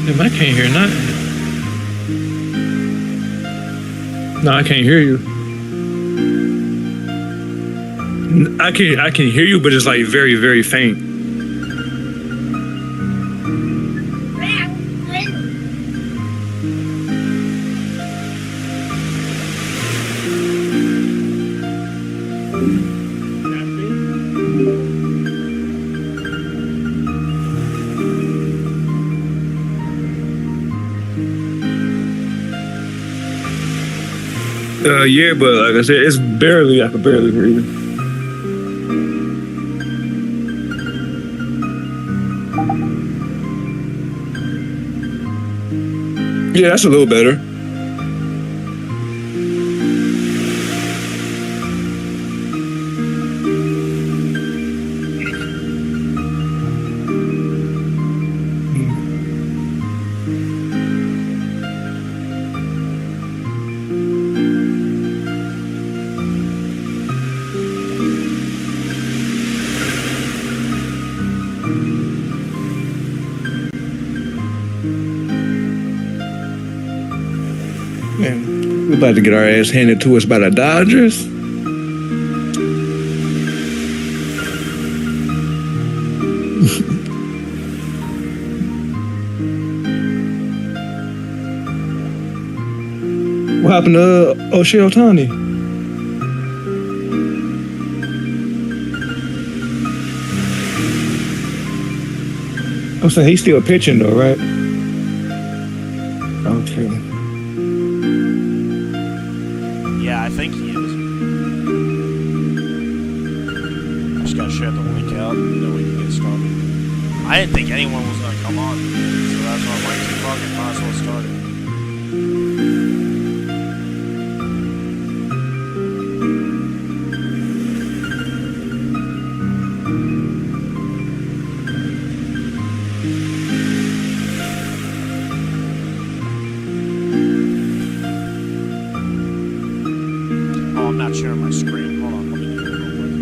Damn, I can't hear nothing. No, I can't hear you. I can hear you, but it's like very, very faint. Yeah, but like I said, it's barely, I can barely hear you. Yeah, that's a little better. Man, we're about to get our ass handed to us by the Dodgers. What happened to O'Shea Ohtani? I'm saying he's still pitching though, right? Okay. Yeah, I think he is. I just gotta share the link out, then we can get started. I didn't think anyone was gonna come on, so that's why I'm like, fuck it, might as well start it. I'm not sharing my screen. Hold on, let me do it real quick.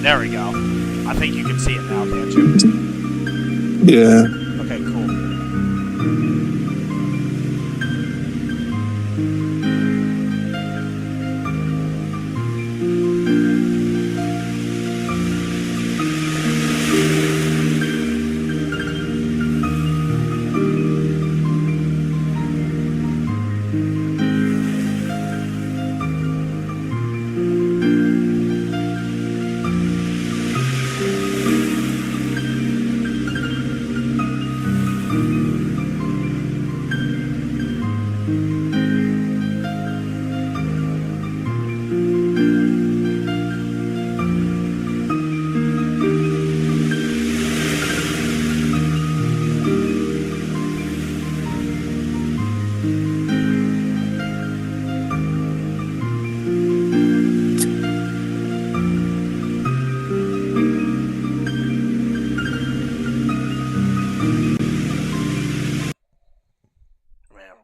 There we go. I think you can see it now, can't you? Yeah. Okay, cool.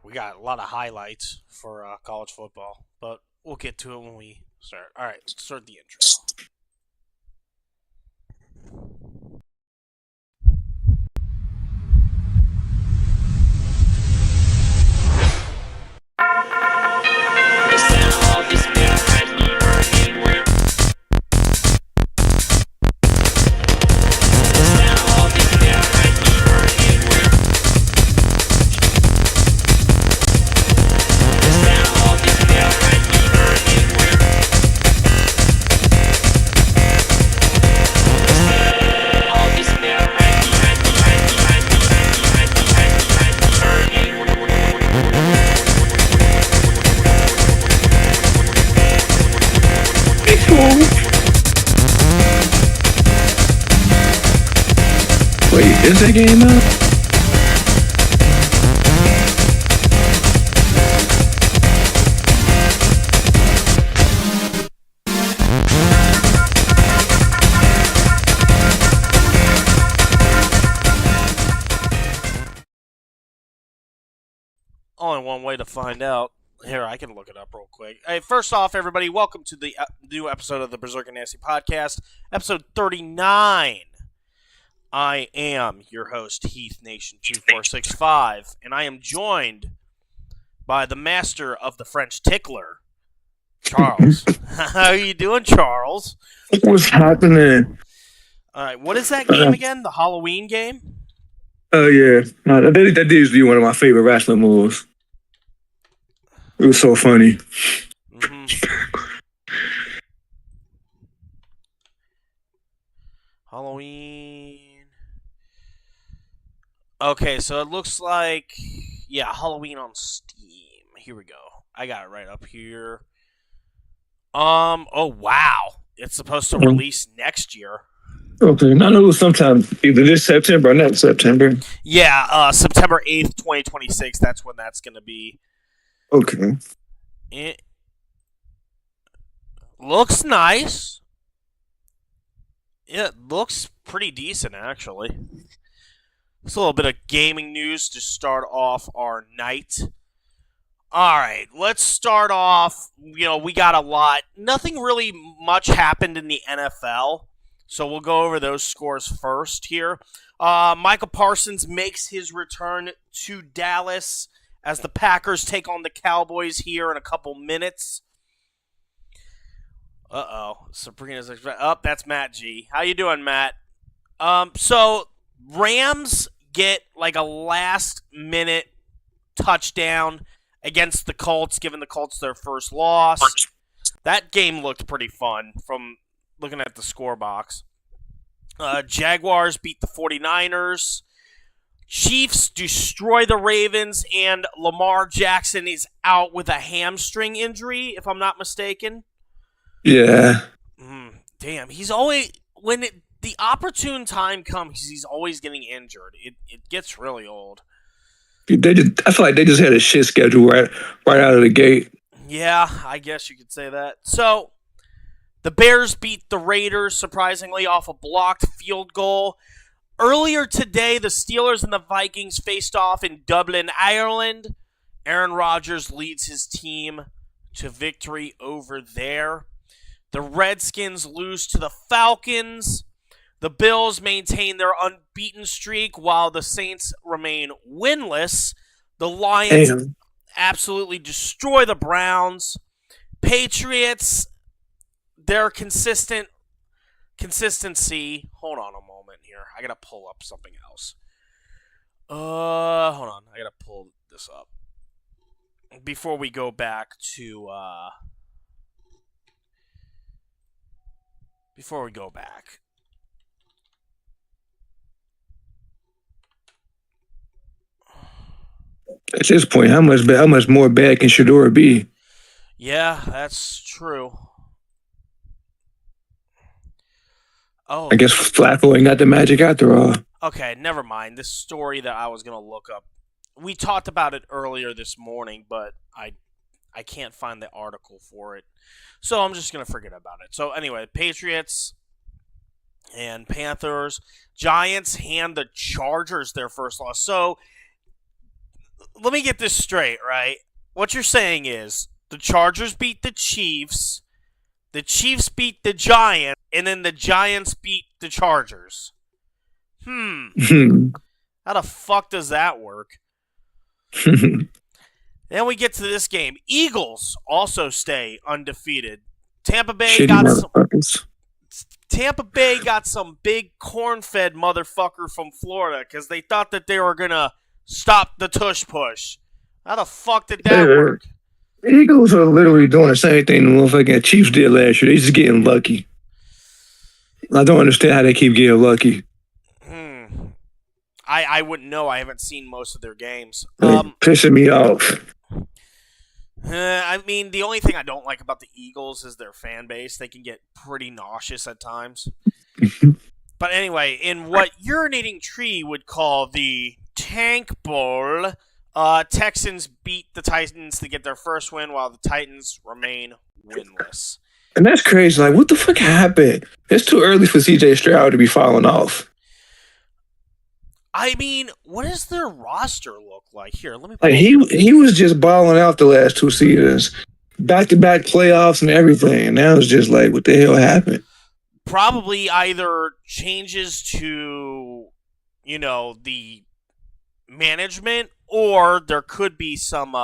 We got a lot of highlights for college football, but we'll get to it when we start. All right, let's start the intro. Wait, is that game out? Only one way to find out. Here, I can look it up real quick. Hey, first off, everybody, welcome to the new episode of the Berserk and Nasty podcast, episode 39. I am your host, Heath Nation 2465, and I am joined by the master of the French tickler, Charles. How are you doing, Charles? What's happening? All right, what is that game again? The Halloween game? Oh, yeah. No, that used to be one of my favorite wrestling moves. It was so funny. Halloween. Okay, so it looks like, yeah, Halloween on Steam. Here we go. I got it right up here. Oh, wow. It's supposed to release next year. Okay, I know it was sometime either this September or next September. Yeah, September 8th, 2026. That's when that's going to be. Okay. It looks nice. It looks pretty decent, actually. Just a little bit of gaming news to start off our night. All right, let's start off. You know, we got a lot. Nothing really much happened in the NFL, so we'll go over those scores first here. Michael Parsons makes his return to Dallas as the Packers take on the Cowboys here in a couple minutes. Sabrina's that's Matt G. How you doing, Matt? So Rams get like a last-minute touchdown against the Colts, giving the Colts their first loss. That game looked pretty fun from looking at the score box. Jaguars beat the 49ers. Chiefs destroy the Ravens, and Lamar Jackson is out with a hamstring injury, if I'm not mistaken. Yeah. Damn, he's always the opportune time comes, he's always getting injured. It gets really old. I feel like they just had a shit schedule right out of the gate. Yeah, I guess you could say that. So, the Bears beat the Raiders, surprisingly, off a blocked field goal. Earlier today, the Steelers and the Vikings faced off in Dublin, Ireland. Aaron Rodgers leads his team to victory over there. The Redskins lose to the Falcons. The Bills maintain their unbeaten streak while the Saints remain winless. The Lions absolutely destroy the Browns. Patriots, their consistency. Hold on a moment here. I gotta pull up something else. Hold on. I gotta pull this up before we go back to. Before we go back. At this point, how much more bad can Shador be? Yeah, that's true. Oh, I guess Flacco ain't got the magic after all. Okay, never mind. This story that I was gonna look up, we talked about it earlier this morning, but I can't find the article for it, so I'm just gonna forget about it. So anyway, Patriots and Panthers, Giants hand the Chargers their first loss. So let me get this straight, right? What you're saying is the Chargers beat the Chiefs beat the Giants, and then the Giants beat the Chargers. How the fuck does that work? Then we get to this game. Eagles also stay undefeated. Tampa Bay got some big corn-fed motherfucker from Florida because they thought that they were gonna stop the tush push. How the fuck did that work? The Eagles are literally doing the same thing the motherfucking Chiefs did last year. They just getting lucky. I don't understand how they keep getting lucky. I wouldn't know. I haven't seen most of their games. Pissing me off. I mean, the only thing I don't like about the Eagles is their fan base. They can get pretty nauseous at times. But anyway, in what Urinating Tree would call the Tank Bowl, Texans beat the Titans to get their first win, while the Titans remain winless. And that's crazy. Like, what the fuck happened? It's too early for CJ Stroud to be falling off. I mean, what does their roster look like? Here, let me. Like he was just balling out the last 2 seasons, back to back playoffs and everything. And now it's just like, what the hell happened? Probably either changes to, the management, or there could be some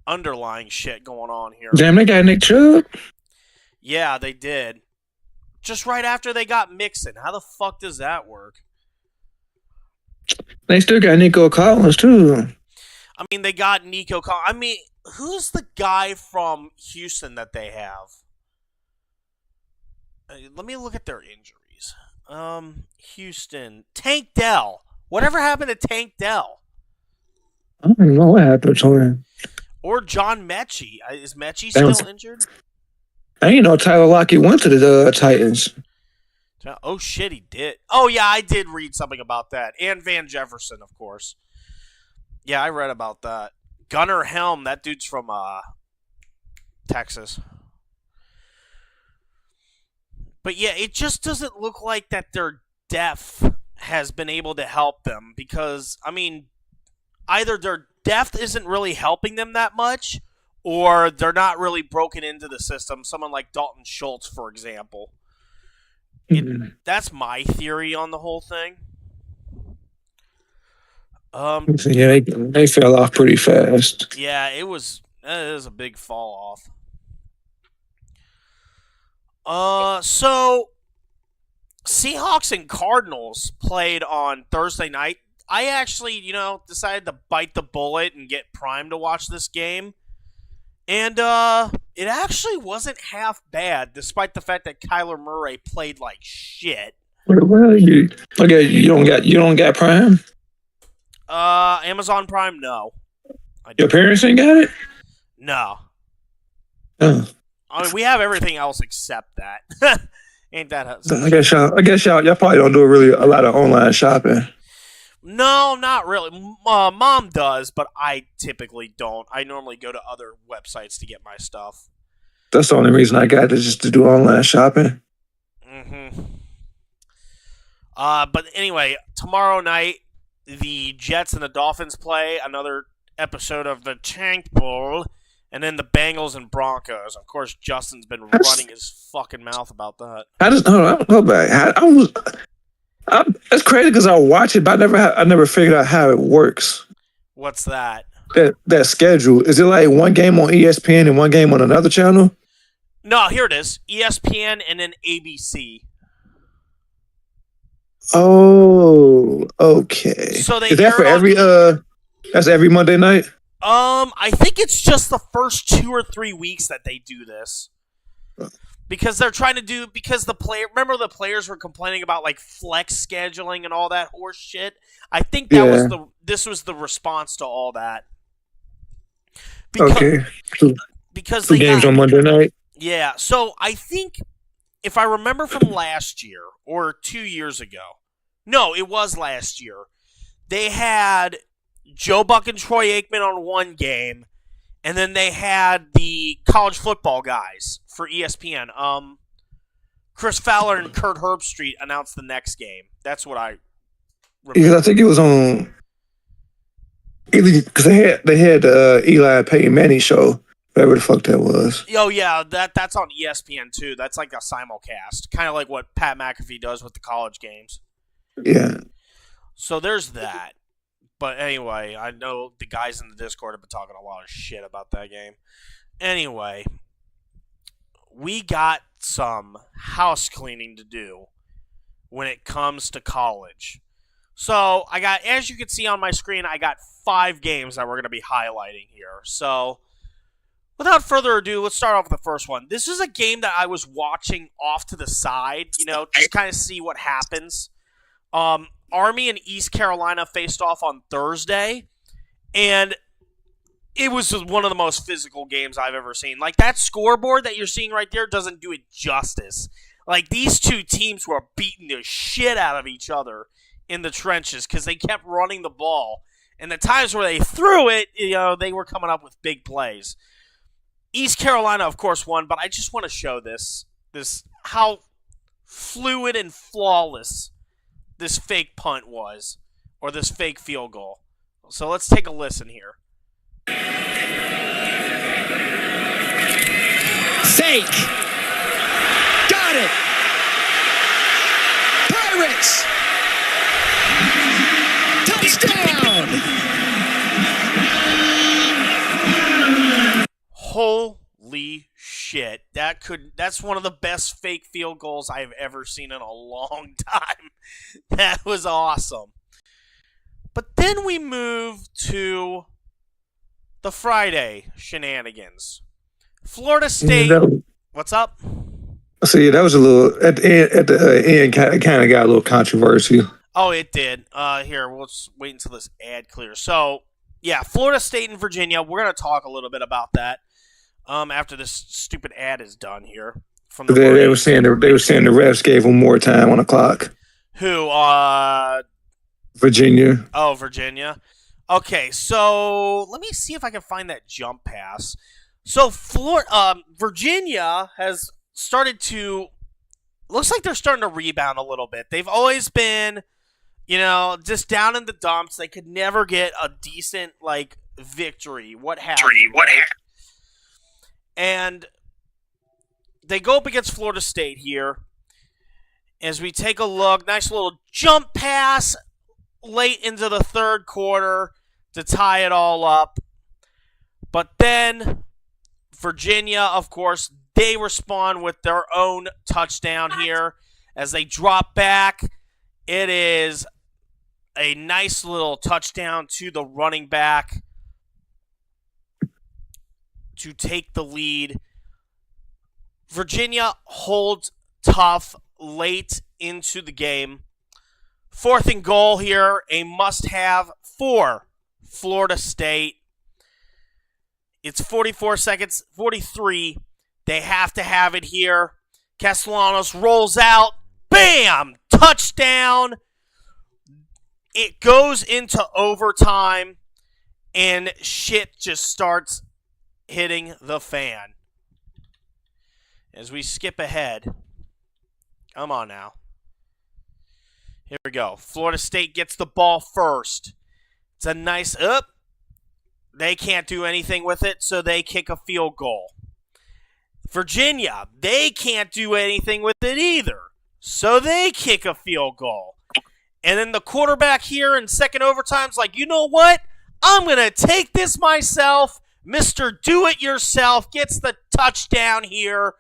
underlying shit going on here. Damn, they got Nick Chubb. Yeah, they did. Just right after they got Mixon. How the fuck does that work? They still got Nico Collins too. I mean, they got Nico Collins. I mean, who's the guy from Houston that they have? Let me look at their injuries. Houston. Tank Dell. Whatever happened to Tank Dell? I don't know what happened to him. Or John Mechie. Is Mechie still injured? I ain't know Tyler Lockett went to the Titans. Oh, shit, he did. Oh, yeah, I did read something about that. And Van Jefferson, of course. Yeah, I read about that. Gunnar Helm, that dude's from Texas. But, yeah, it just doesn't look like that their depth has been able to help them. Because, I mean, either their depth isn't really helping them that much, or they're not really broken into the system. Someone like Dalton Schultz, for example. That's my theory on the whole thing. Yeah, they fell off pretty fast. Yeah, it was a big fall off. So Seahawks and Cardinals played on Thursday night. I actually, decided to bite the bullet and get primed to watch this game. And it actually wasn't half bad, despite the fact that Kyler Murray played like shit. Well, you don't got Prime? Amazon Prime, no. Your parents ain't got it? No. Oh. I mean, we have everything else except that. Ain't that? I guess y'all probably don't do a lot of online shopping. No, not really. Mom does, but I typically don't. I normally go to other websites to get my stuff. That's the only reason I got it, just to do online shopping. Mm-hmm. But anyway, tomorrow night, the Jets and the Dolphins play another episode of the Tank Bowl, and then the Bengals and Broncos. Of course, Justin's been running his fucking mouth about that. It's crazy because I watch it, but I never figured out how it works. What's that? That schedule. Is it like one game on ESPN and one game on another channel? No, here it is. ESPN and then ABC. Oh, okay. So is that for every that's every Monday night? I think it's just the first 2 or 3 weeks that they do this. Because they're trying to remember the players were complaining about like flex scheduling and all that horse shit. I think this was the response to all that. Because two games on Monday night. Yeah, so I think if I remember from last year or 2 years ago, no, it was last year. They had Joe Buck and Troy Aikman on one game. And then they had the college football guys for ESPN. Chris Fowler and Kurt Herbstreit announced the next game. That's what I remember. Because I think it was on because they had Eli Peyton Manning show, whatever the fuck that was. Oh yeah, that's on ESPN too. That's like a simulcast, kind of like what Pat McAfee does with the college games. Yeah. So there's that. But anyway, I know the guys in the Discord have been talking a lot of shit about that game. Anyway, we got some house cleaning to do when it comes to college. So, as you can see on my screen, I got 5 games that we're going to be highlighting here. So, without further ado, let's start off with the first one. This is a game that I was watching off to the side, just kind of see what happens. Army and East Carolina faced off on Thursday, and it was one of the most physical games I've ever seen. Like, that scoreboard that you're seeing right there doesn't do it justice. Like, these two teams were beating the shit out of each other in the trenches because they kept running the ball. And the times where they threw it, they were coming up with big plays. East Carolina, of course, won, but I just want to show this how fluid and flawless this fake punt was. or this fake field goal. So let's take a listen here. Fake. Got it. Pirates. Touchdown. Holy shit. That's one of the best fake field goals I've ever seen in a long time. That was awesome. But then we move to the Friday shenanigans. Florida State. What's up? See, that was a little at the end. Kind of got a little controversy. Oh, it did. Here, we'll just wait until this ad clears. So, yeah, Florida State and Virginia. We're gonna talk a little bit about that. After this stupid ad is done here. From they were saying the refs gave them more time on the clock. Who? Virginia. Oh, Virginia. Okay, so let me see if I can find that jump pass. So Virginia has started to. Looks like they're starting to rebound a little bit. They've always been, just down in the dumps. They could never get a decent victory. What happened? And they go up against Florida State here. As we take a look, nice little jump pass late into the third quarter to tie it all up. But then Virginia, of course, they respond with their own touchdown here. As they drop back, it is a nice little touchdown to the running back to take the lead. Virginia holds tough late into the game. 4th and goal here, a must-have for Florida State. It's 44 seconds, 43. They have to have it here. Castellanos rolls out. Bam! Touchdown! It goes into overtime, and shit just starts hitting the fan. As we skip ahead. Come on now. Here we go. Florida State gets the ball first. It's a nice up. They can't do anything with it, so they kick a field goal. Virginia, they can't do anything with it either, so they kick a field goal. And then the quarterback here in second overtime's like, you know what? I'm going to take this myself. Mr. Do-It-Yourself gets the touchdown here.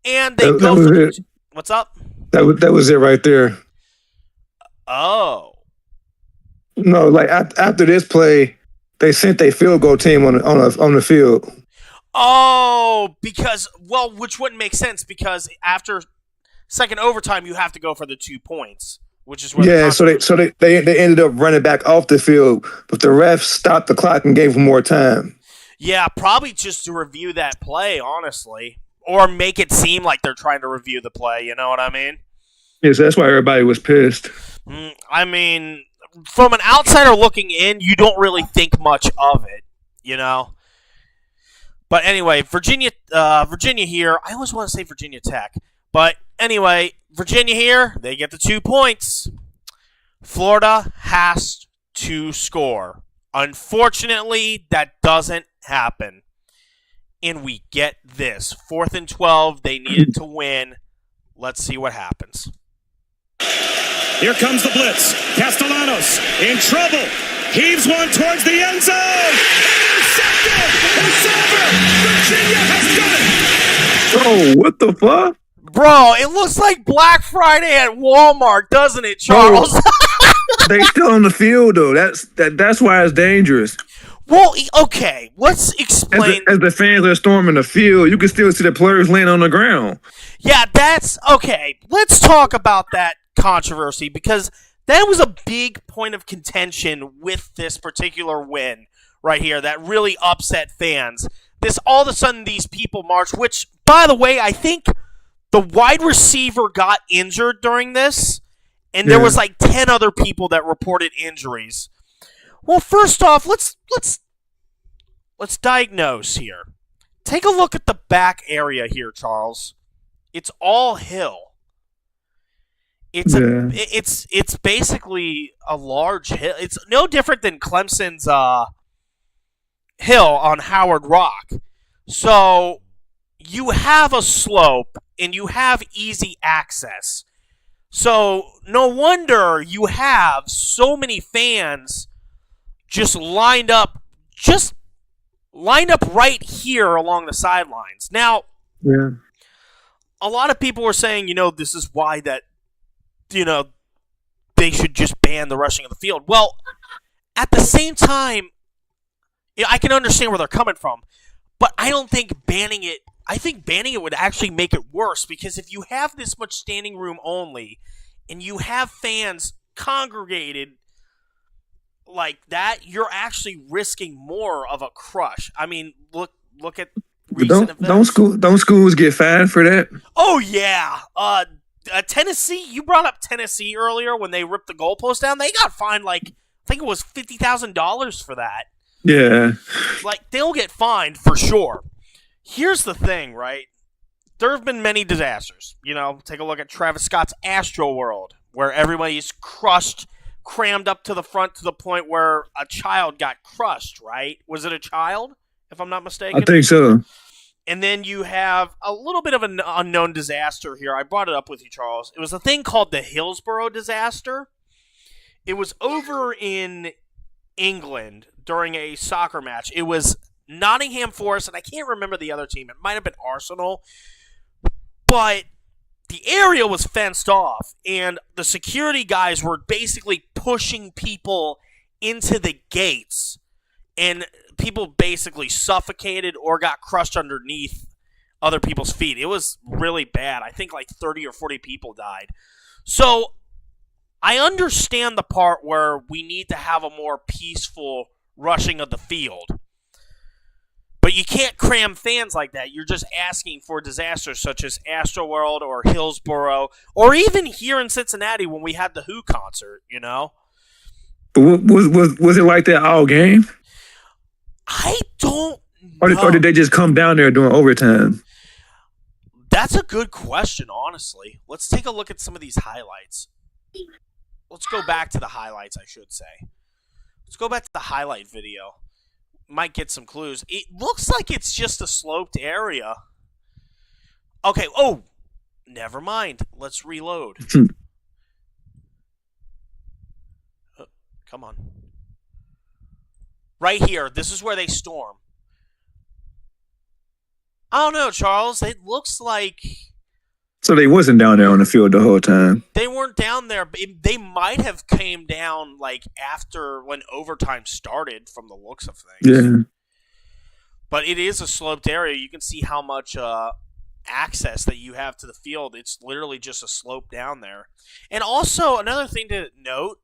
And they go for the... What's up? That was it right there. Oh. No, after this play, they sent their field goal team on the field. Oh, because, which wouldn't make sense because after second overtime, you have to go for the 2 points, which is where so they ended up running back off the field, but the refs stopped the clock and gave them more time. Yeah, probably just to review that play, honestly, or make it seem like they're trying to review the play. You know what I mean? Yes, that's why everybody was pissed. I mean, from an outsider looking in, you don't really think much of it, But anyway, Virginia here. I always want to say Virginia Tech. But anyway, Virginia here, they get the 2 points. Florida has to score. Unfortunately, that doesn't happen. And we get this. 4th and 12, they needed to win. Let's see what happens. Here comes the blitz. Castellanos in trouble. Heaves one towards the end zone. Intercepted. It's over. Virginia has done it. Oh, what the fuck? Bro, it looks like Black Friday at Walmart, doesn't it, Charles? They still on the field, though. That's why it's dangerous. Well, okay, let's explain. As the fans are storming the field, you can still see the players laying on the ground. Yeah, that's okay. Let's talk about that controversy because that was a big point of contention with this particular win right here that really upset fans. All of a sudden, these people march, which, by the way, I think the wide receiver got injured during this, and there was 10 other people that reported injuries. Well, first off, let's diagnose here. Take a look at the back area here, Charles. It's all hill. It's basically a large hill. It's no different than Clemson's hill on Howard Rock. So you have a slope and you have easy access. So no wonder you have so many fans just lined up right here along the sidelines. Now, a lot of people were saying, this is why that, they should just ban the rushing of the field. Well, at the same time, I can understand where they're coming from, but I don't think banning it. I think banning it would actually make it worse, because if you have this much standing room only, and you have fans congregated like that, you're actually risking more of a crush. I mean, look at recent events. Don't schools get fined for that? Oh yeah. Tennessee. You brought up Tennessee earlier when they ripped the goalpost down. They got fined I think it was $50,000 for that. Yeah. They'll get fined for sure. Here's the thing, right? There have been many disasters. Take a look at Travis Scott's Astro World, where everybody's crammed up to the front to the point where a child got crushed, right? Was it a child, if I'm not mistaken? I think so. And then you have a little bit of an unknown disaster here. I brought it up with you, Charles. It was a thing called the Hillsborough disaster. It was over in England during a soccer match. It was Nottingham Forest, and I can't remember the other team. It might have been Arsenal. But the area was fenced off, and the security guys were basically pushing people into the gates, and people basically suffocated or got crushed underneath other people's feet. It was really bad. I think 30 or 40 people died. So I understand the part where we need to have a more peaceful rushing of the field. But you can't cram fans like that. You're just asking for disasters such as Astroworld or Hillsborough, or even here in Cincinnati when we had the Who concert, Was it like that all game? I don't know. Or did they just come down there during overtime? That's a good question, honestly. Let's take a look at some of these highlights. Let's go back to the highlights, I should say. Let's go back to the highlight video. Might get some clues. It looks like it's just a sloped area. Okay, never mind. Let's reload. Come on. Right here. This is where they storm. I don't know, Charles. It looks like... So they wasn't down there on the field the whole time? They weren't down there. They might have came down after when overtime started from the looks of things. Yeah. But it is a sloped area. You can see how much access that you have to the field. It's literally just a slope down there. And also, another thing to note,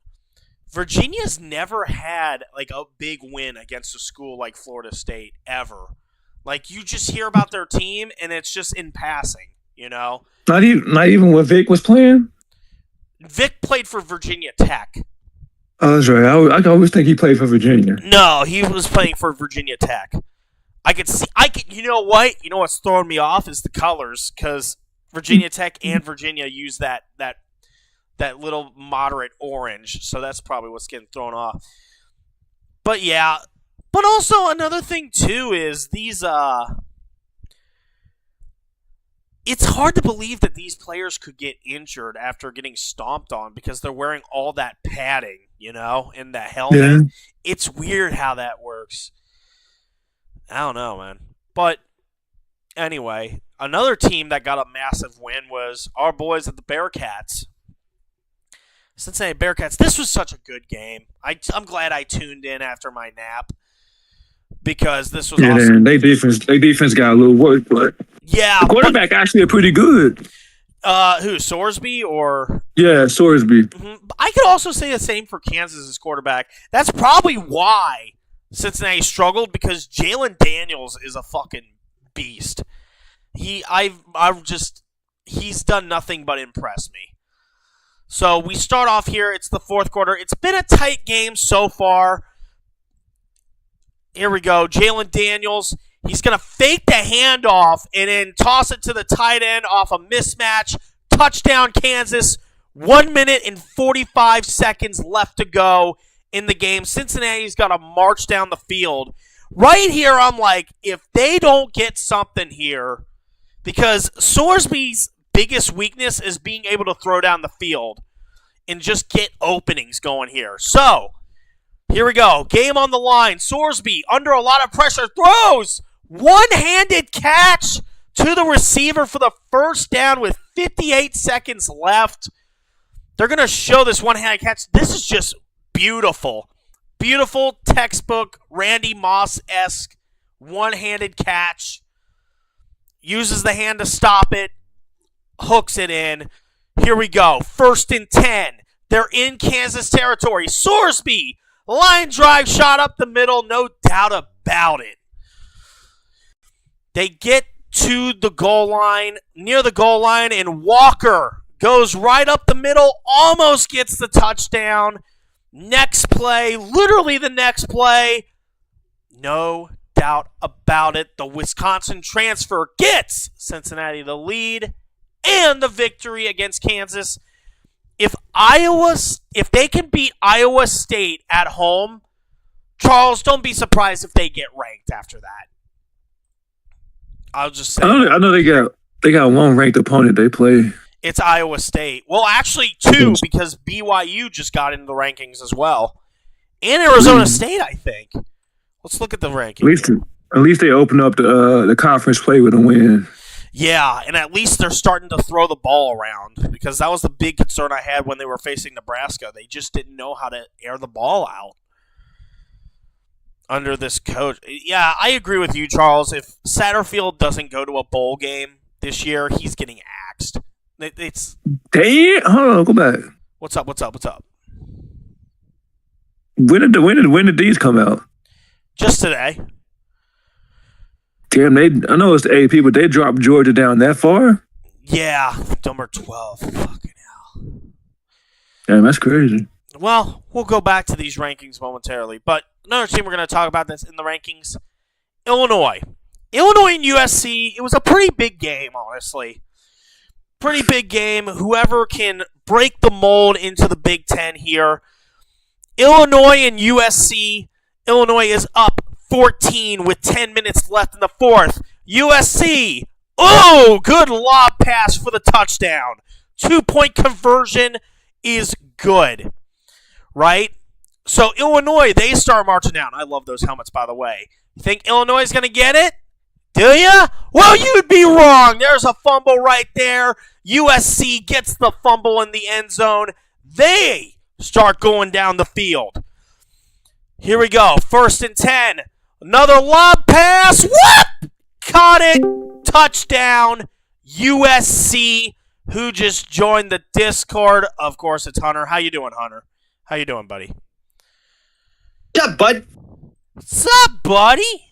Virginia's never had a big win against a school like Florida State ever. You just hear about their team and it's just in passing, Not even when Vic was playing? Vic played for Virginia Tech. Oh, that's right. I always think he played for Virginia. No, he was playing for Virginia Tech. You know what? You know what's throwing me off is the colors, because Virginia Tech and Virginia use that little moderate orange, so that's probably what's getting thrown off. But yeah, but also another thing too is these it's hard to believe that these players could get injured after getting stomped on because they're wearing all that padding, and the helmet. Yeah. It's weird how that works. I don't know, man. But anyway, another team that got a massive win was our boys at the Bearcats. Cincinnati Bearcats. This was such a good game. I'm glad I tuned in after my nap because this was awesome. They defense got a little work, but the quarterback actually pretty good. Who, Sorsby or? Yeah, Sorsby. Mm-hmm. I could also say the same for Kansas's quarterback. That's probably why Cincinnati struggled, because Jalen Daniels is a fucking beast. He's done nothing but impress me. So we start off here. It's the fourth quarter. It's been a tight game so far. Here we go. Jalen Daniels. He's going to fake the handoff and then toss it to the tight end off a mismatch. Touchdown, Kansas. 1 minute and 45 seconds left to go in the game. Cincinnati's got to march down the field. Right here, I'm like, if they don't get something here, because Sorsby's biggest weakness is being able to throw down the field and just get openings going here. So, here we go. Game on the line. Sorsby, under a lot of pressure, throws. One-handed catch to the receiver for the first down with 58 seconds left. They're going to show this one-handed catch. This is just beautiful. Beautiful textbook Randy Moss-esque one-handed catch. Uses the hand to stop it. Hooks it in. Here we go. 1st and 10. They're in Kansas territory. Sorsby, line drive shot up the middle. No doubt about it. They get to the goal line, near the goal line, and Walker goes right up the middle, almost gets the touchdown. Next play, literally the next play, no doubt about it, the Wisconsin transfer gets Cincinnati the lead and the victory against Kansas. If they can beat Iowa State at home, Charles, don't be surprised if they get ranked after that. I'll just say I know they got one ranked opponent they play. It's Iowa State. Well, actually, 2, because BYU just got into the rankings as well. And Arizona State, I think. Let's look at the rankings. At least they open up the conference play with a win. Yeah, and at least they're starting to throw the ball around, because that was the big concern I had when they were facing Nebraska. They just didn't know how to air the ball out under this coach. Yeah, I agree with you, Charles. If Satterfield doesn't go to a bowl game this year, he's getting axed. It's damn. Hold on, go back. What's up? When did these come out? Just today. Damn, I know it's the AP, but they dropped Georgia down that far? Yeah, number 12. Fucking hell. Damn, that's crazy. Well, we'll go back to these rankings momentarily, but another team we're going to talk about that's in the rankings, Illinois. Illinois and USC, it was a pretty big game, honestly. Pretty big game. Whoever can break the mold into the Big Ten here. Illinois and USC. Illinois is up 14 with 10 minutes left in the fourth. USC. Oh, good lob pass for the touchdown. 2-point conversion is good. Right? So Illinois, they start marching down. I love those helmets, by the way. You think Illinois is going to get it? Do ya? Well, you'd be wrong. There's a fumble right there. USC gets the fumble in the end zone. They start going down the field. Here we go. 1st and 10. Another lob pass. Whoop! Caught it. Touchdown. USC, who just joined the Discord. Of course, it's Hunter. How you doing, Hunter? How you doing, buddy? What's up, bud? What's up, buddy?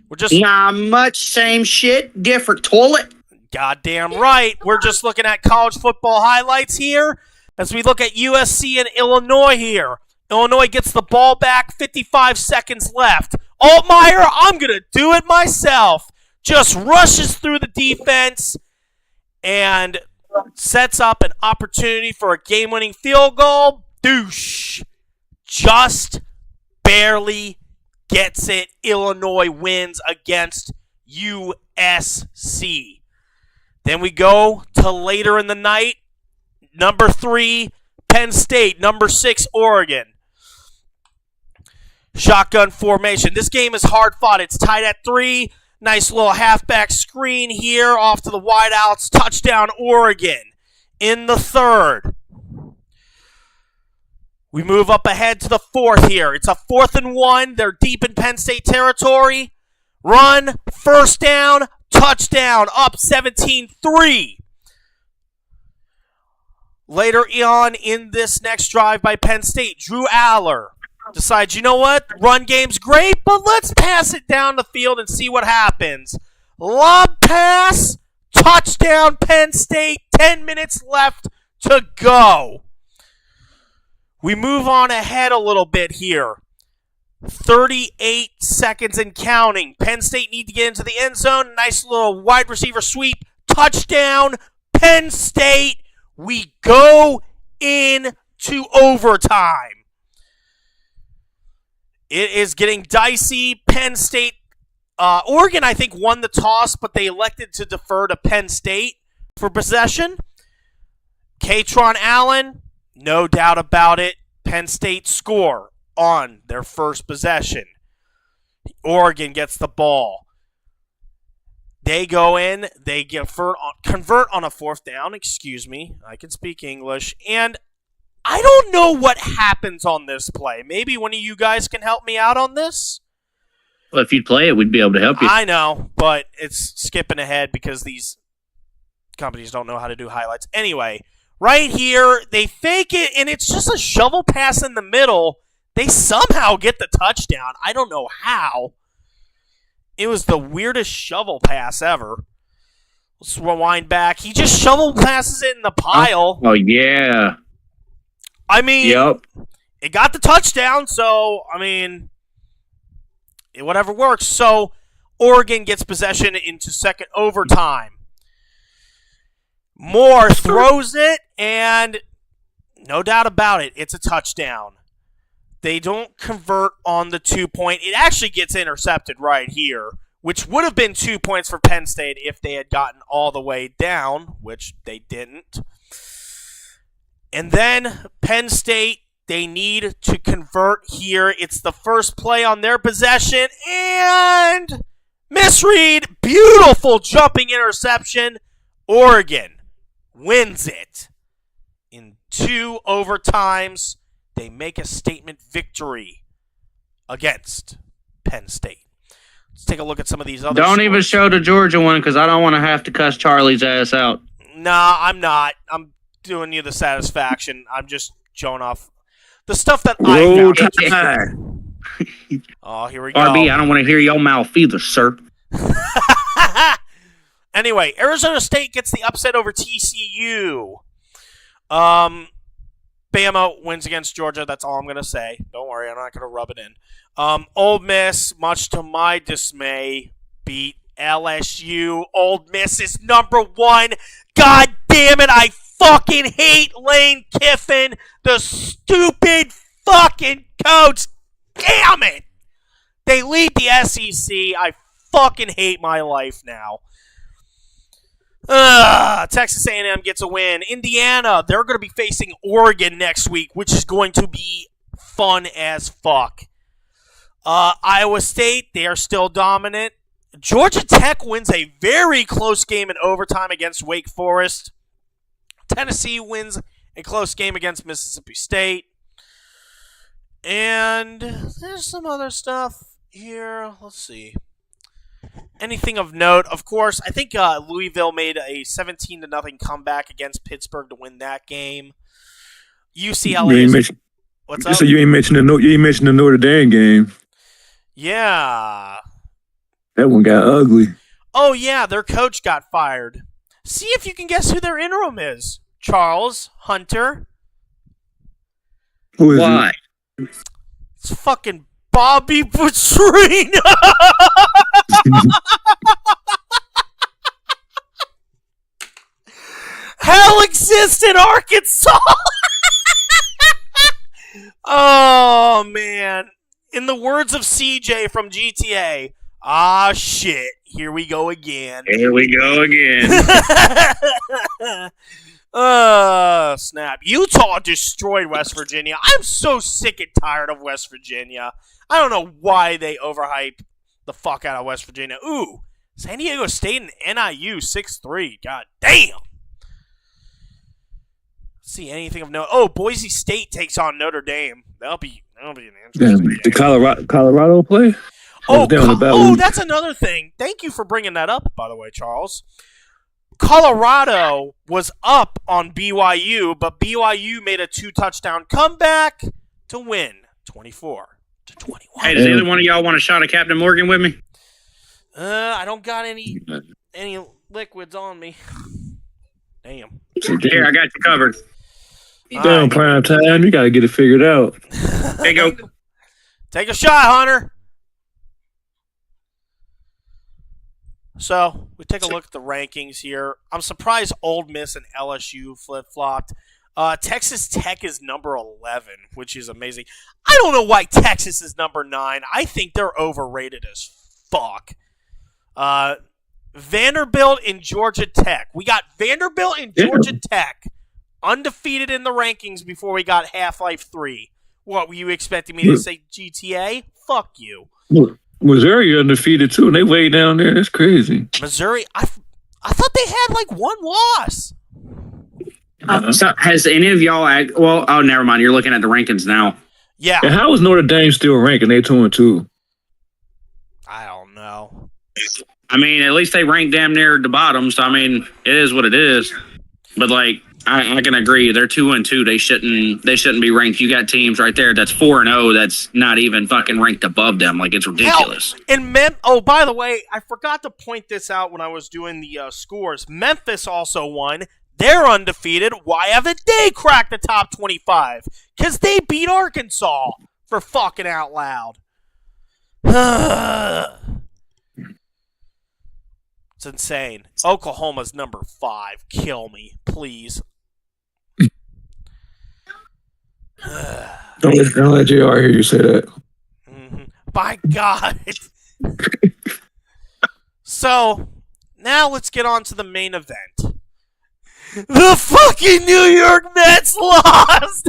We're just not much, same shit, different toilet. Goddamn right. We're just looking at college football highlights here as we look at USC and Illinois here. Illinois gets the ball back, 55 seconds left. Altmaier, I'm going to do it myself. Just rushes through the defense and sets up an opportunity for a game-winning field goal. Douche. Just barely gets it. Illinois wins against USC. Then we go to later in the night. Number 3, Penn State. Number 6, Oregon. Shotgun formation. This game is hard fought. It's tied at 3. Nice little halfback screen here off to the wideouts. Touchdown, Oregon in the 3rd. We move up ahead to the 4th here. It's a 4th and 1. They're deep in Penn State territory. Run, first down, touchdown, up 17-3. Later on in this next drive by Penn State, Drew Aller decides, you know what? Run game's great, but let's pass it down the field and see what happens. Lob pass, touchdown, Penn State. 10 minutes left to go. We move on ahead a little bit here. 38 seconds and counting. Penn State need to get into the end zone. Nice little wide receiver sweep. Touchdown, Penn State. We go into overtime. It is getting dicey. Penn State, Oregon, I think, won the toss, but they elected to defer to Penn State for possession. Katron Allen, no doubt about it. Penn State score on their first possession. Oregon gets the ball. They go in. They convert on a fourth down. Excuse me. I can speak English. And I don't know what happens on this play. Maybe one of you guys can help me out on this? Well, if you'd play it, we'd be able to help you. I know, but it's skipping ahead because these companies don't know how to do highlights. Anyway, right here, they fake it, and it's just a shovel pass in the middle. They somehow get the touchdown. I don't know how. It was the weirdest shovel pass ever. Let's rewind back. He just shovel passes it in the pile. Oh yeah. I mean, Yep. It got the touchdown, so, I mean, whatever works. So, Oregon gets possession into second overtime. Moore throws it, and no doubt about it, it's a touchdown. They don't convert on the 2-point. It actually gets intercepted right here, which would have been 2 points for Penn State if they had gotten all the way down, which they didn't. And then Penn State, they need to convert here. It's the first play on their possession, and misread. Beautiful jumping interception. Oregon wins it in 2 overtimes. They make a statement victory against Penn State. Let's take a look at some of these other Don't even scores. show the Georgia one because I don't want to have to cuss Charlie's ass out. Nah, I'm not. I'm doing you the satisfaction. I'm just showing off the stuff that Roll I found. Tide. Oh, here we go. RB, I don't want to hear your mouth either, sir. Anyway, Arizona State gets the upset over TCU. Bama wins against Georgia. That's all I'm going to say. Don't worry, I'm not going to rub it in. Ole Miss, much to my dismay, beat LSU. Ole Miss is #1. God damn it, I fucking hate Lane Kiffin, the stupid fucking coach. Damn it. They lead the SEC. I fucking hate my life now. Texas A&M gets a win. Indiana, they're going to be facing Oregon next week, which is going to be fun as fuck. Iowa State, they are still dominant. Georgia Tech wins a very close game in overtime against Wake Forest. Tennessee wins a close game against Mississippi State. And there's some other stuff here. Let's see. Anything of note? Of course, I think Louisville made a 17-0 comeback against Pittsburgh to win that game. UCLA. What's up? So you ain't mentioned the Notre Dame game. Yeah. That one got ugly. Oh yeah, their coach got fired. See if you can guess who their interim is. Charles Hunter. Who is Why? It's fucking Bobby Petrino. Hell exists in Arkansas. Oh man. In the words of CJ from GTA, ah shit, here we go again. Here we go again. Snap. Utah destroyed West Virginia. I'm so sick and tired of West Virginia. I don't know why they overhype the fuck out of West Virginia. Ooh, San Diego State and NIU 6-3. God damn. See anything of note? Oh, Boise State takes on Notre Dame. That'll be an interesting game. the Colorado play? Oh, Down the Valley. that's another thing. Thank you for bringing that up, by the way, Charles. Colorado was up on BYU, but BYU made a 2-touchdown comeback to win 24-21. Hey, does either one of y'all want a shot of Captain Morgan with me? I don't got any liquids on me. Damn. Here, I got you covered. Damn, prime time. You got to get it figured out. There you go. Take a shot, Hunter. So we take a look at the rankings here. I'm surprised Ole Miss and LSU flip-flopped. Texas Tech is number 11, which is amazing. I don't know why Texas is number 9. I think they're overrated as fuck. Vanderbilt and Georgia Tech. We got Vanderbilt and Georgia Tech undefeated in the rankings before we got Half-Life 3. What, were you expecting me to say GTA? Fuck you. Missouri undefeated too, and they way down there. That's crazy. Missouri, I thought they had like one loss. So has any of y'all? Oh, never mind. You're looking at the rankings now. Yeah. And how is Notre Dame still ranking? They 2-2. I don't know. I mean, at least they rank damn near the bottom. So I mean, it is what it is. But like, I can agree. They're 2-2. They shouldn't be ranked. You got teams right there that's 4-0. That's not even fucking ranked above them. Like, it's ridiculous. And by the way, I forgot to point this out when I was doing the scores. Memphis also won. They're undefeated. Why haven't they cracked the top 25? Because they beat Arkansas, for fucking out loud. It's insane. Oklahoma's number 5. Kill me, please. Don't let JR hear you say that. Mm-hmm. By God. So, now let's get on to the main event. The fucking New York Mets lost!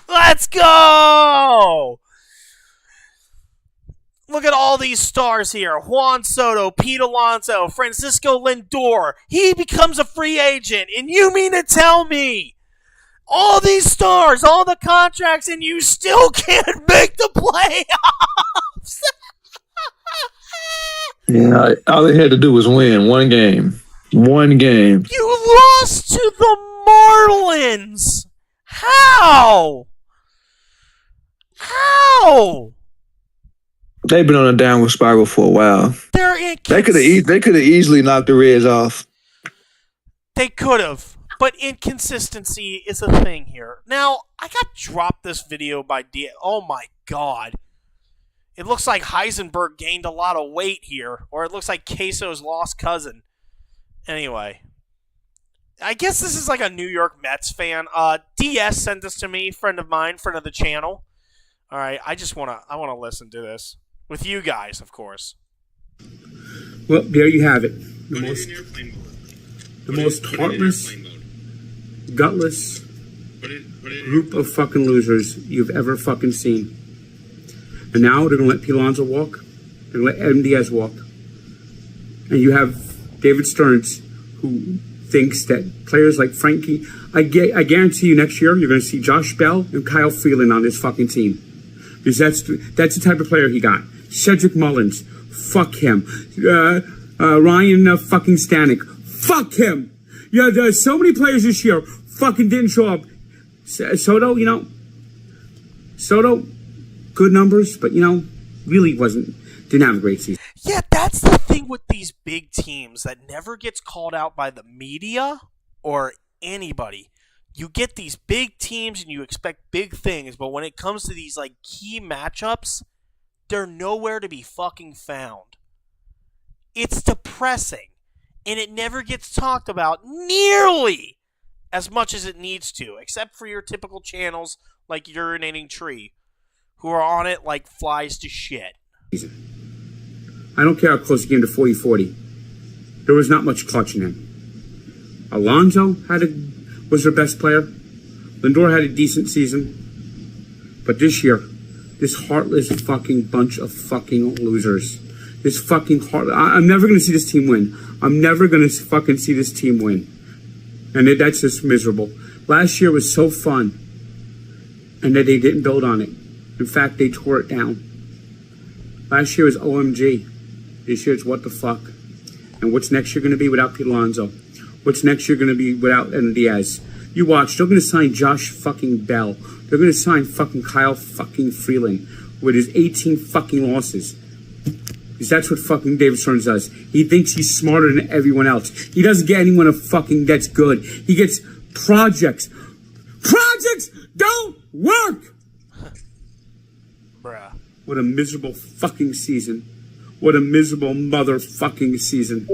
Let's go! Look at all these stars here. Juan Soto, Pete Alonso, Francisco Lindor. He becomes a free agent. And you mean to tell me all these stars, all the contracts, and you still can't make the playoffs? Yeah, all they had to do was win one game. One game. You lost to the Marlins. How? How? They've been on a downward spiral for a while. They could have easily knocked the Reds off. They could have, but inconsistency is a thing here. Now, I got dropped this video by Oh my God. It looks like Heisenberg gained a lot of weight here, or it looks like Queso's lost cousin. Anyway, I guess this is like a New York Mets fan. DS sent this to me, friend of mine, friend of the channel. All right, I want to listen to this with you guys, of course. Well, there you have it. The most heartless, gutless group of fucking losers you've ever fucking seen. And now they're going to let Pete Alonso walk. They're going to let Adam Diaz walk. And you have David Stearns, who thinks that players like Frankie... I guarantee you next year you're going to see Josh Bell and Kyle Freeland on this fucking team. Because that's the type of player he got. Cedric Mullins. Fuck him. Ryan fucking Stanek. Fuck him. Yeah, there's so many players this year fucking didn't show up. Soto, Soto, good numbers, but, really didn't have a great season. Yeah, that's the thing with these big teams that never gets called out by the media or anybody. You get these big teams and you expect big things, but when it comes to these like key matchups, they're nowhere to be fucking found. It's depressing, and it never gets talked about nearly as much as it needs to, except for your typical channels like Urinating Tree, who are on it like flies to shit. I don't care how close the game to 40-40. There was not much clutch in him. Alonso was their best player. Lindor had a decent season. But this year, this heartless fucking bunch of fucking losers. This fucking I'm never going to see this team win. I'm never going to fucking see this team win. And that's just miserable. Last year was so fun. And that they didn't build on it. In fact, they tore it down. Last year was OMG. This year it's what the fuck. And what's next year going to be without Pete Alonso? What's next year going to be without Adam Diaz? You watch, they're going to sign Josh fucking Bell. They're going to sign fucking Kyle fucking Freeland with his 18 fucking losses. Because that's what fucking David Stearns does. He thinks he's smarter than everyone else. He doesn't get anyone that's good. He gets projects. Projects don't work! Bruh. What a miserable fucking season. What a miserable motherfucking season.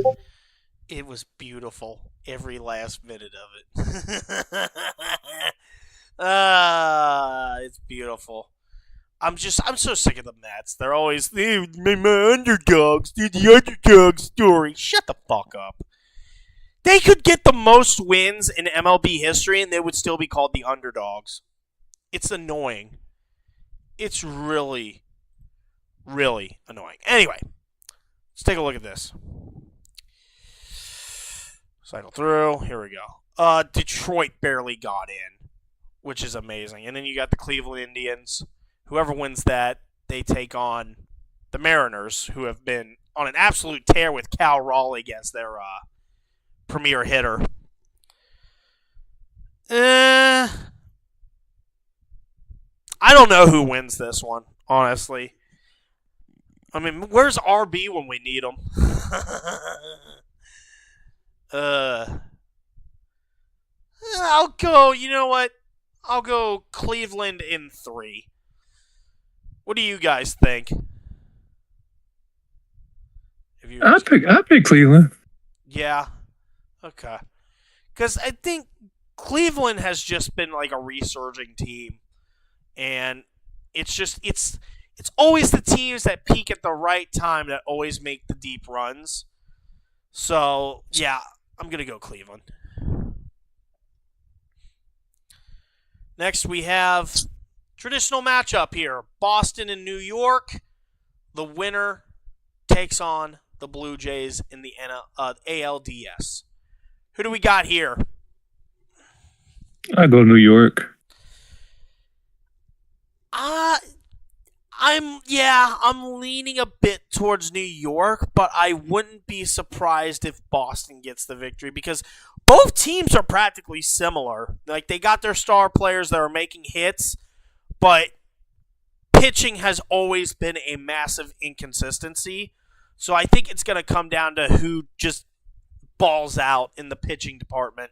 It was beautiful. Every last minute of it. It's beautiful. I'm so sick of the Mets. They're always, my underdogs. They're the underdog story. Shut the fuck up. They could get the most wins in MLB history and they would still be called the underdogs. It's annoying. It's really, really annoying. Anyway, let's take a look at this. Cycle through. Here we go. Detroit barely got in, which is amazing. And then you got the Cleveland Indians. Whoever wins that, they take on the Mariners, who have been on an absolute tear with Cal Raleigh against their premier hitter. I don't know who wins this one, honestly. I mean, where's RB when we need him? I'll go, you know what? I'll go Cleveland in 3. What do you guys think? I pick Cleveland. Yeah. Okay. Because I think Cleveland has just been like a resurging team. And it's always the teams that peak at the right time that always make the deep runs. So, yeah, I'm going to go Cleveland. Next, we have traditional matchup here. Boston and New York. The winner takes on the Blue Jays in the ALDS. Who do we got here? I go New York. I'm leaning a bit towards New York, but I wouldn't be surprised if Boston gets the victory because both teams are practically similar. Like, they got their star players that are making hits, but pitching has always been a massive inconsistency. So I think it's going to come down to who just balls out in the pitching department.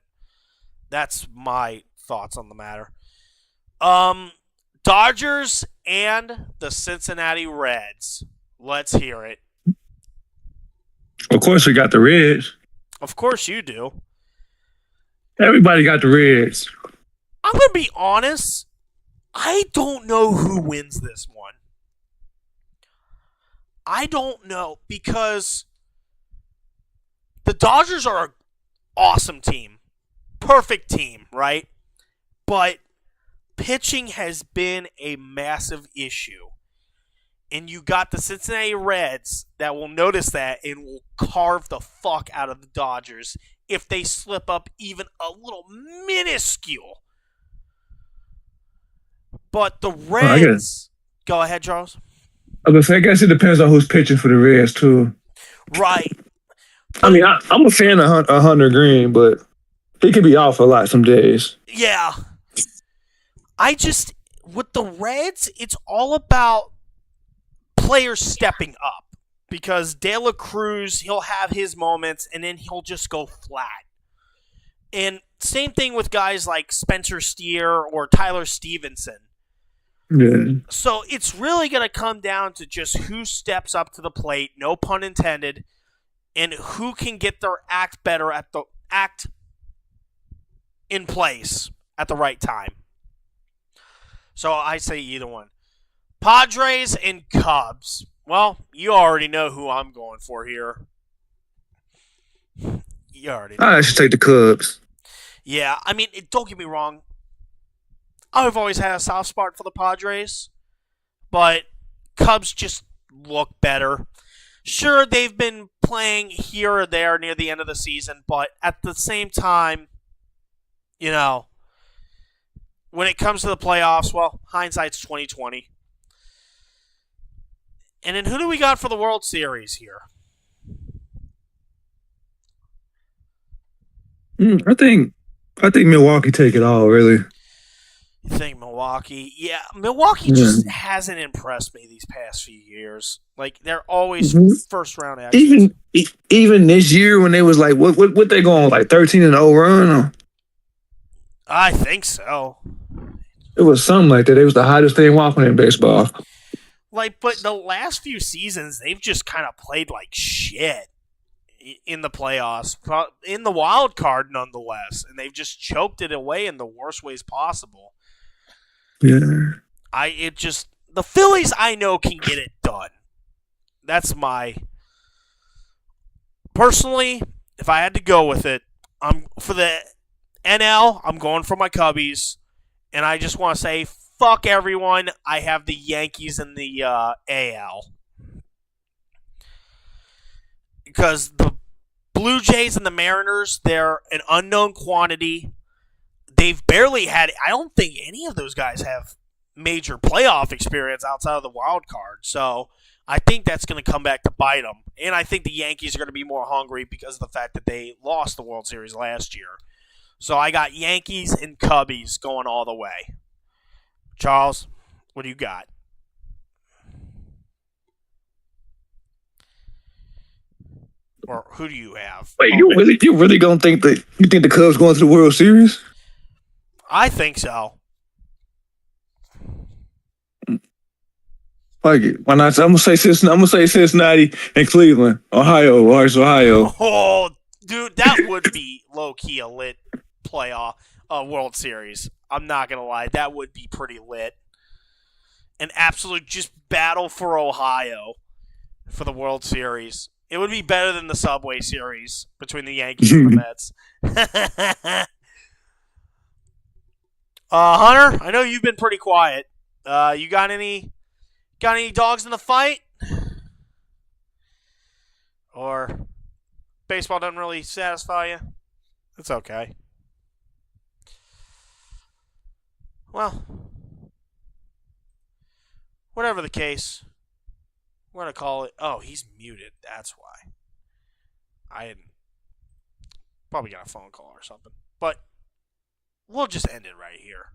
That's my thoughts on the matter. Dodgers and the Cincinnati Reds. Let's hear it. Of course, we got the Reds. Of course you do. Everybody got the Reds. I'm going to be honest. I don't know who wins this one. I don't know because the Dodgers are an awesome team. Perfect team, right? But pitching has been a massive issue. And you got the Cincinnati Reds that will notice that and will carve the fuck out of the Dodgers if they slip up even a little minuscule. But the Reds... Go ahead, Charles. I guess it depends on who's pitching for the Reds, too. Right. I mean, I'm a fan of Hunter Green, but he can be off a lot some days. Yeah. With the Reds, it's all about players stepping up. Because De La Cruz, he'll have his moments, and then he'll just go flat. And same thing with guys like Spencer Steer or Tyler Stevenson. Yeah. So it's really going to come down to just who steps up to the plate, no pun intended, and who can get their act in place at the right time. So I say either one. Padres and Cubs. Well, you already know who I'm going for here. You already know. I should take the Cubs. Yeah, I mean, don't get me wrong. I've always had a soft spot for the Padres, but Cubs just look better. Sure, they've been playing here or there near the end of the season, but at the same time, you know, when it comes to the playoffs, well, hindsight's 20/20. And then who do we got for the World Series here? I think Milwaukee take it all, really. You think Milwaukee? Yeah, Milwaukee just hasn't impressed me these past few years. Like, they're always first round actions. Even this year when they was like, what they going, like 13-0 run? Or? I think so. It was something like that. It was the hottest thing walking in baseball. But the last few seasons, they've just kind of played like shit in the playoffs, in the wild card nonetheless, and they've just choked it away in the worst ways possible. Yeah. The Phillies I know can get it done. That's my personally, if I had to go with it, I'm for the NL, I'm going for my Cubbies, and I just want to say fuck everyone. I have the Yankees in the AL. Because the Blue Jays and the Mariners, they're an unknown quantity. They've barely had, I don't think any of those guys have major playoff experience outside of the wild card. So I think that's going to come back to bite them. And I think the Yankees are going to be more hungry because of the fact that they lost the World Series last year. So I got Yankees and Cubbies going all the way. Charles, what do you got? Or who do you have? Wait, you really gonna think that you think the Cubs going to the World Series? I think so. Like it. Why not? I'm gonna say Cincinnati and Cleveland, Ohio. Oh, dude, that would be low key a lit playoff, World Series. I'm not gonna lie, that would be pretty lit. An absolute just battle for Ohio for the World Series. It would be better than the Subway Series between the Yankees and the Mets. Hunter, I know you've been pretty quiet. You got any dogs in the fight? Or baseball doesn't really satisfy you? It's okay. Well, whatever the case, we're going to call it. Oh, he's muted. That's why. I hadn't. Probably got a phone call or something. But we'll just end it right here.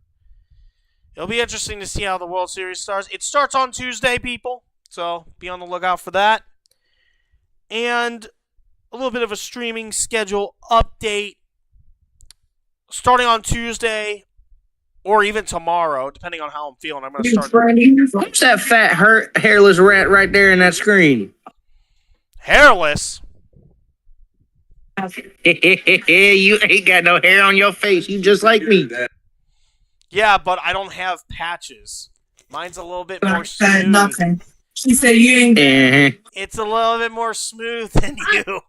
It'll be interesting to see how the World Series starts. It starts on Tuesday, people. So be on the lookout for that. And a little bit of a streaming schedule update. Starting on Tuesday or even tomorrow, depending on how I'm feeling. I'm going to start. Who's that fat, hairless rat right there in that screen? Hairless? You ain't got no hair on your face. You just like me. Yeah, but I don't have patches. Mine's a little bit more smooth. Nothing. She said you ain't. It's a little bit more smooth than you.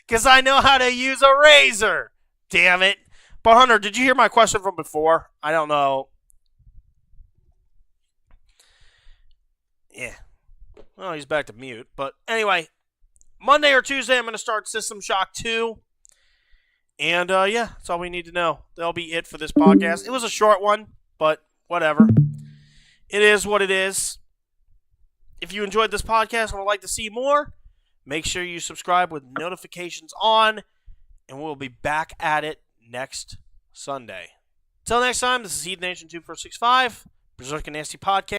Because I know how to use a razor. Damn it. But Hunter, did you hear my question from before? I don't know. Yeah. Well, he's back to mute. But anyway, Monday or Tuesday, I'm going to start System Shock 2. And, yeah, that's all we need to know. That'll be it for this podcast. It was a short one, but whatever. It is what it is. If you enjoyed this podcast and would like to see more, make sure you subscribe with notifications on, and we'll be back at it next Sunday. Until next time, this is Heat Nation 2465, Berserk and Nasty Podcast.